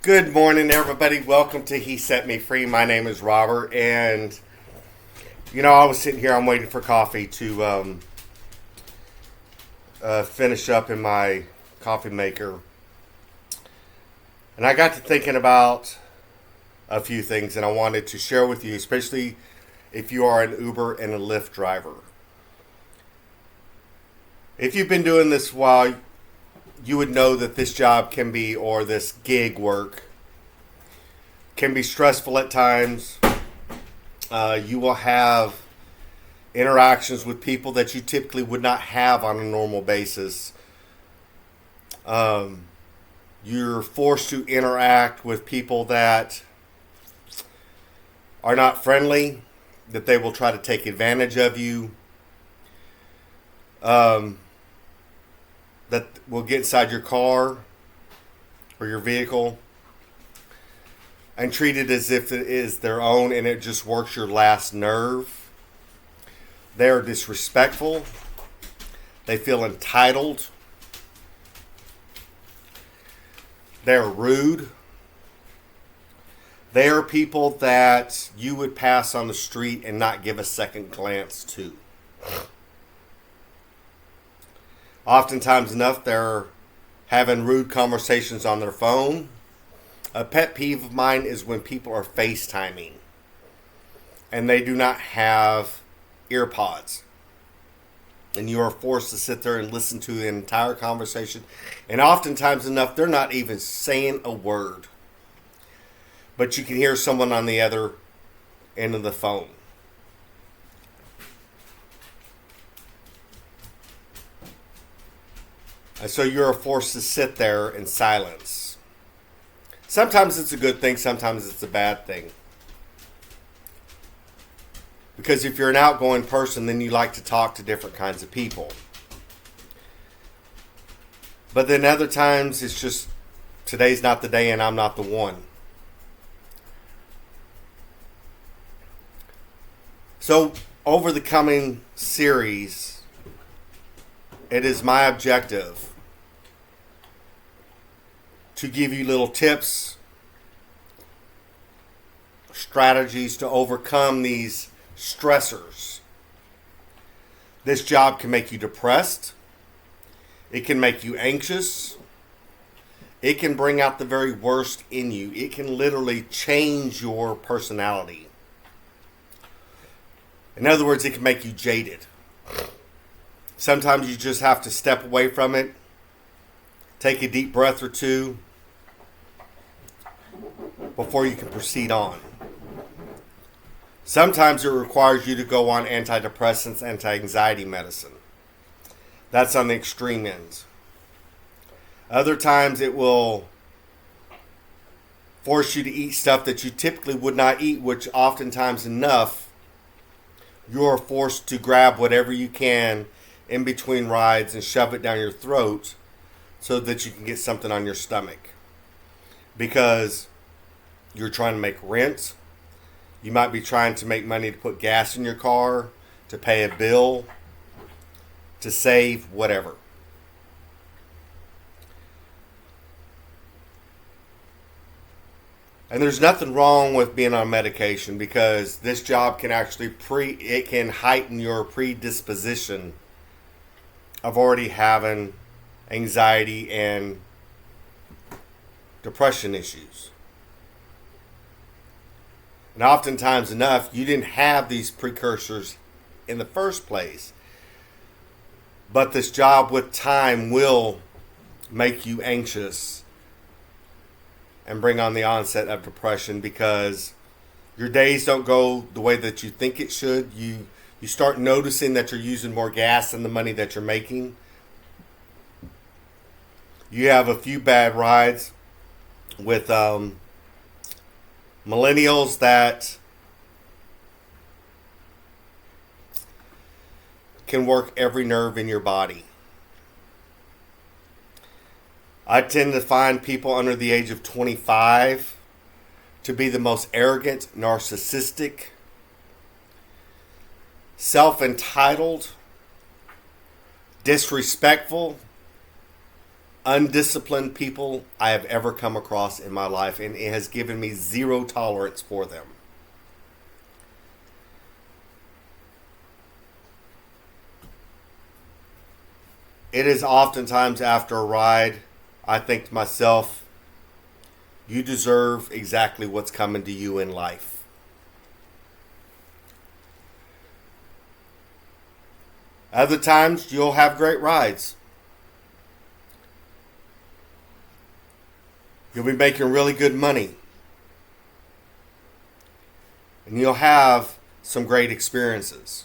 Good morning, everybody. Welcome to He Set Me Free. My name is Robert, and I was sitting here. I'm waiting for coffee to finish up in my coffee maker, and I got to thinking about a few things, and I wanted to share with you, especially if you are an Uber and a Lyft driver. If you've been doing this a while, you would know that this job can be, or this gig work, can be stressful at times. You will have interactions with people that you typically would not have on a normal basis. You're forced to interact with people that are not friendly, that they will try to take advantage of you. That will get inside your car or your vehicle and treat it as if it is their own and it just works your last nerve. They are disrespectful. They feel entitled. They are rude. They are people that you would pass on the street and not give a second glance to. Oftentimes enough, they're having rude conversations on their phone. A pet peeve of mine is when people are FaceTiming and they do not have earpods. And you are forced to sit there and listen to the entire conversation. And oftentimes enough, they're not even saying a word. But you can hear someone on the other end of the phone. And so you're forced to sit there in silence. Sometimes it's a good thing, sometimes it's a bad thing. Because if you're an outgoing person, then you like to talk to different kinds of people. But then other times it's just, today's not the day and I'm not the one. So over the coming series, it is my objective to give you little tips, strategies to overcome these stressors. This job can make you depressed. It can make you anxious. It can bring out the very worst in you. It can literally change your personality. In other words, it can make you jaded. Sometimes you just have to step away from it, take a deep breath or two before you can proceed on. Sometimes it requires you to go on antidepressants, anti-anxiety medicine. That's on the extreme end. Other times it will force you to eat stuff that you typically would not eat, which oftentimes enough, you're forced to grab whatever you can in between rides and shove it down your throat so that you can get something on your stomach. Because you're trying to make rent. You might be trying to make money to put gas in your car, to pay a bill, to save, whatever. And there's nothing wrong with being on medication, because this job can actually it can heighten your predisposition of already having anxiety and depression issues. And oftentimes enough, you didn't have these precursors in the first place. But this job with time will make you anxious and bring on the onset of depression, because your days don't go the way that you think it should. You start noticing that you're using more gas than the money that you're making. You have a few bad rides with millennials that can work every nerve in your body. I tend to find people under the age of 25 to be the most arrogant, narcissistic, self-entitled, disrespectful, undisciplined people I have ever come across in my life, and it has given me zero tolerance for them. It is oftentimes after a ride, I think to myself, you deserve exactly what's coming to you in life. Other times, you'll have great rides. You'll be making really good money. And you'll have some great experiences.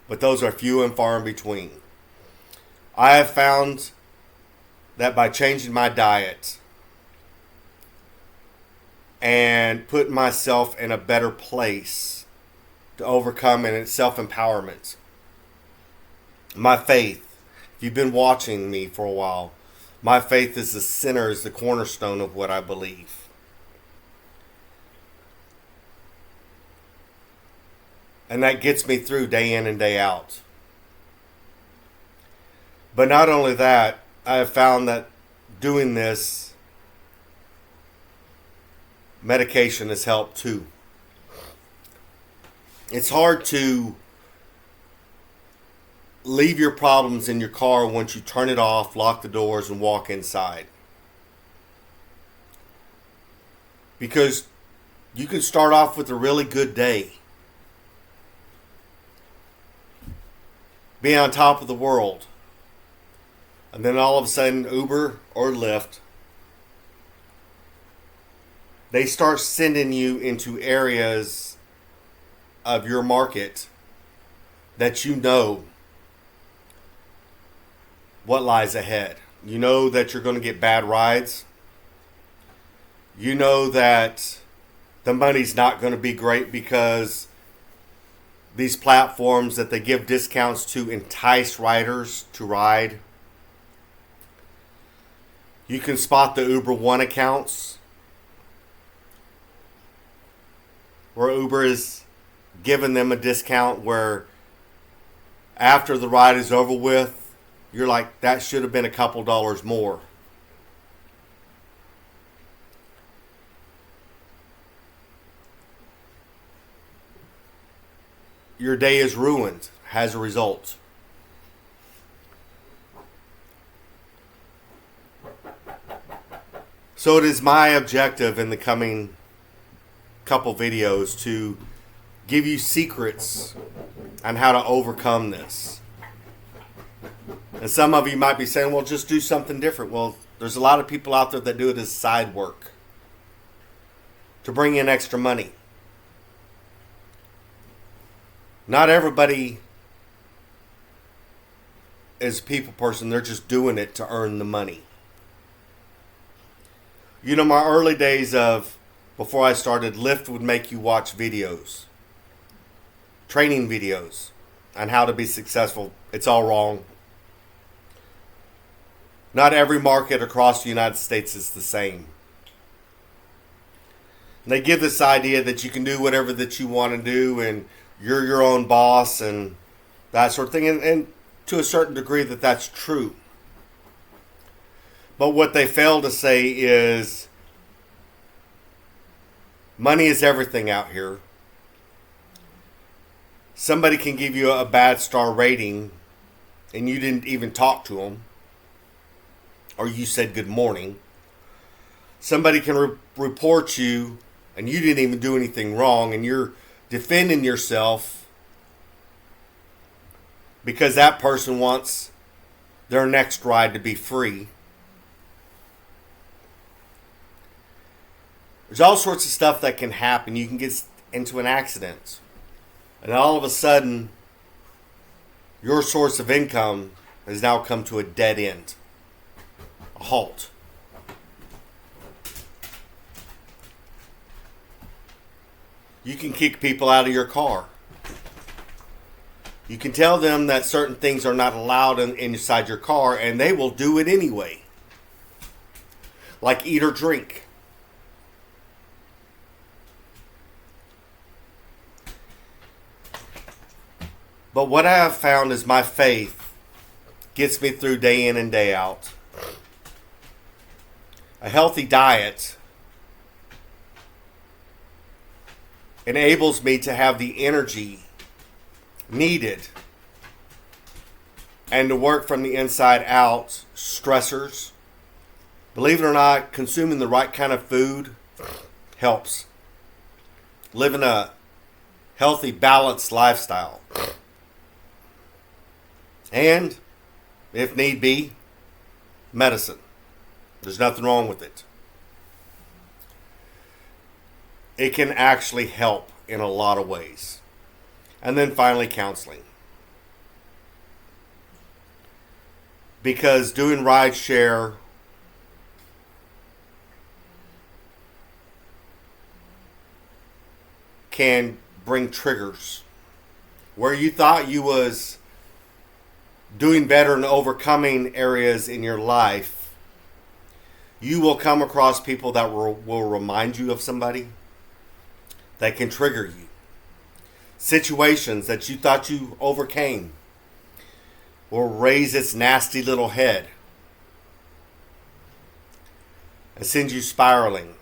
But those are few and far in between. I have found that by changing my diet and putting myself in a better place to overcome, and it's self-empowerment. My faith, if you've been watching me for a while, my faith is the center, is the cornerstone of what I believe. And that gets me through day in and day out. But not only that, I have found that doing this, medication has helped too. It's hard to leave your problems in your car once you turn it off, lock the doors, and walk inside. Because you can start off with a really good day. Be on top of the world. And then all of a sudden, Uber or Lyft, they start sending you into areas of your market that you know what lies ahead. You know that you're going to get bad rides. You know that the money's not going to be great because these platforms that they give discounts to entice riders to ride. You can spot the Uber One accounts where Uber is giving them a discount where after the ride is over with, you're like, that should have been a couple dollars more. Your day is ruined as a result. So it is my objective in the coming couple videos to give you secrets on how to overcome this. And some of you might be saying, well, just do something different. Well, there's a lot of people out there that do it as side work to bring in extra money. Not everybody is a people person. They're just doing it to earn the money. You know, my early days of, before I started, Lyft would make you watch videos. Training videos on how to be successful. It's all wrong. Not every market across the United States is the same. And they give this idea that you can do whatever that you want to do and you're your own boss and that sort of thing. And to a certain degree that's true. But what they fail to say is money is everything out here. Somebody can give you a bad star rating and you didn't even talk to them. Or you said good morning. Somebody can report you and you didn't even do anything wrong and you're defending yourself because that person wants their next ride to be free. There's all sorts of stuff that can happen. You can get into an accident and all of a sudden your source of income has now come to a dead end. A halt. You can kick people out of your car. You can tell them that certain things are not allowed inside your car and they will do it anyway. Like eat or drink. But what I have found is my faith gets me through day in and day out. A healthy diet enables me to have the energy needed and to work from the inside out. Stressors, believe it or not, consuming the right kind of food helps. Living a healthy, balanced lifestyle. And, if need be, medicine. There's nothing wrong with it. It can actually help in a lot of ways. And then finally, counseling. Because doing rideshare can bring triggers. Where you thought you was doing better and overcoming areas in your life, you will come across people that will remind you of somebody that can trigger you. Situations that you thought you overcame will raise its nasty little head and send you spiraling.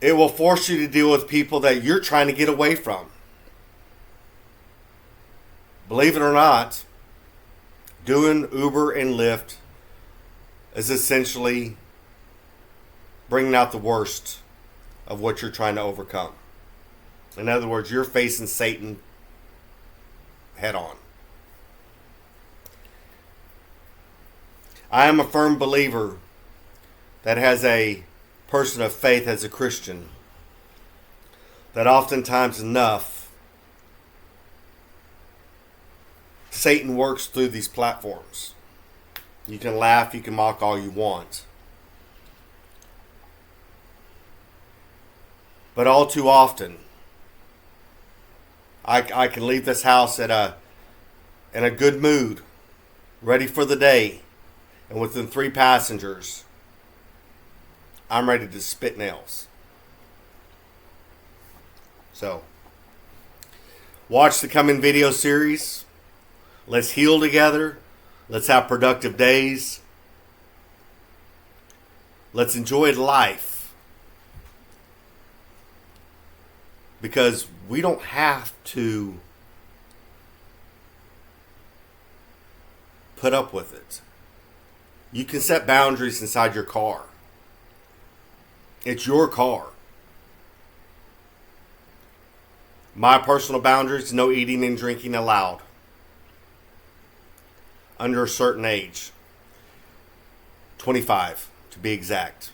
It will force you to deal with people that you're trying to get away from. Believe it or not, doing Uber and Lyft is essentially bringing out the worst of what you're trying to overcome. In other words, you're facing Satan head on. I am a firm believer that as a person of faith, as a Christian, that oftentimes enough Satan works through these platforms. You can laugh, you can mock all you want. But all too often, I can leave this house in a good mood, ready for the day, and within 3 passengers, I'm ready to spit nails. So, watch the coming video series. Let's heal together. Let's have productive days. Let's enjoy life. Because we don't have to put up with it. You can set boundaries inside your car. It's your car. My personal boundaries: no eating and drinking allowed under a certain age. 25 to be exact.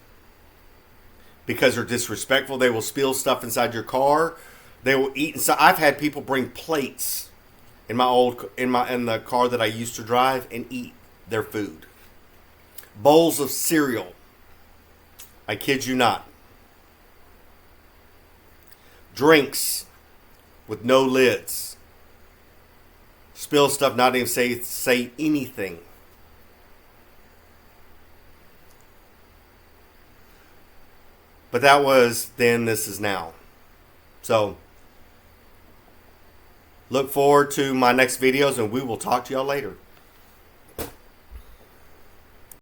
Because they're disrespectful. They will spill stuff inside your car. They will eat inside. I've had people bring plates in the car that I used to drive and eat their food. Bowls of cereal. I kid you not. Drinks with no lids. Spill stuff, not even say anything. But that was then, this is now. So, look forward to my next videos, and we will talk to y'all later.